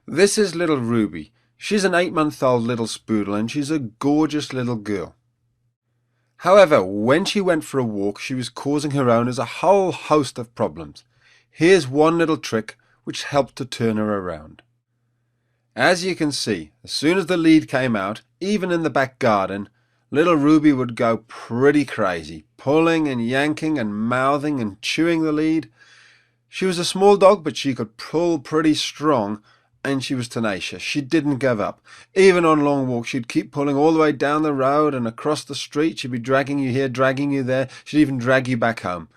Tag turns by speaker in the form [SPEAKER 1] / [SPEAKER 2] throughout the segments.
[SPEAKER 1] This is little Ruby. She's an 8-month-old little spoodle and she's a gorgeous little girl. However, when she went for a walk, she was causing her owners a whole host of problems. Here's one little trick which helped to turn her around. As you can see, as soon as the lead came out, even in the back garden, little Ruby would go pretty crazy, pulling and yanking and mouthing and chewing the lead. She was a small dog, but she could pull pretty strong, and she was tenacious. She didn't give up. Even on long walks, she'd keep pulling all the way down the road and across the street. She'd be dragging you here, dragging you there. She'd even drag you back home.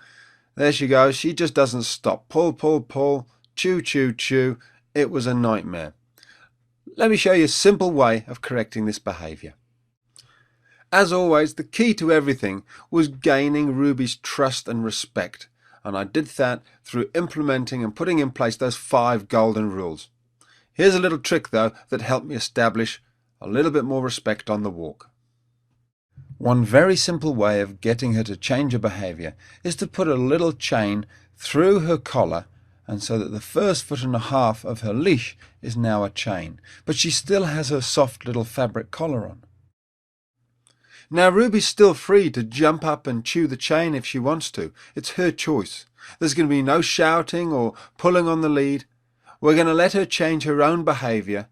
[SPEAKER 1] There she goes. She just doesn't stop. Pull, pull, pull. Chew, chew, chew. It was a nightmare. Let me show you a simple way of correcting this behaviour. As always, the key to everything was gaining Ruby's trust and respect. And I did that through implementing and putting in place those 5 golden rules. Here's a little trick though that helped me establish a little bit more respect on the walk. One very simple way of getting her to change her behaviour is to put a little chain through her collar, and so that the first 1.5 feet of her leash is now a chain, but she still has her soft little fabric collar on. Now Ruby's still free to jump up and chew the chain if she wants to. It's her choice. There's going to be no shouting or pulling on the lead. We're going to let her change her own behaviour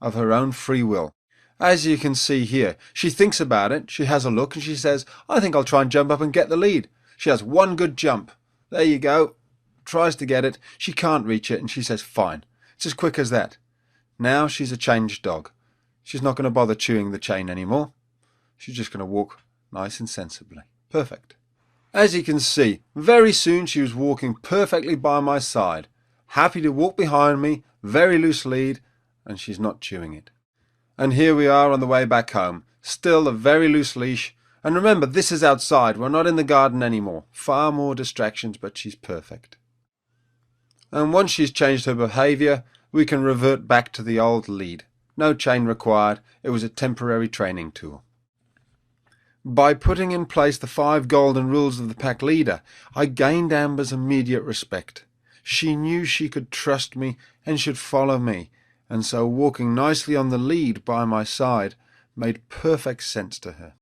[SPEAKER 1] of her own free will. As you can see here, she thinks about it, she has a look and she says, I think I'll try and jump up and get the lead. She has one good jump. There you go. Tries to get it. She can't reach it and she says, fine. It's as quick as that. Now she's a changed dog. She's not going to bother chewing the chain anymore. She's just going to walk nice and sensibly. Perfect. As you can see, very soon she was walking perfectly by my side. Happy to walk behind me, very loose lead, and she's not chewing it. And here we are on the way back home, still a very loose leash. And remember, this is outside, we're not in the garden anymore. Far more distractions, but she's perfect. And once she's changed her behaviour, we can revert back to the old lead. No chain required, it was a temporary training tool. By putting in place the 5 golden rules of the pack leader, I gained Amber's immediate respect. She knew she could trust me and should follow me, and so walking nicely on the lead by my side made perfect sense to her.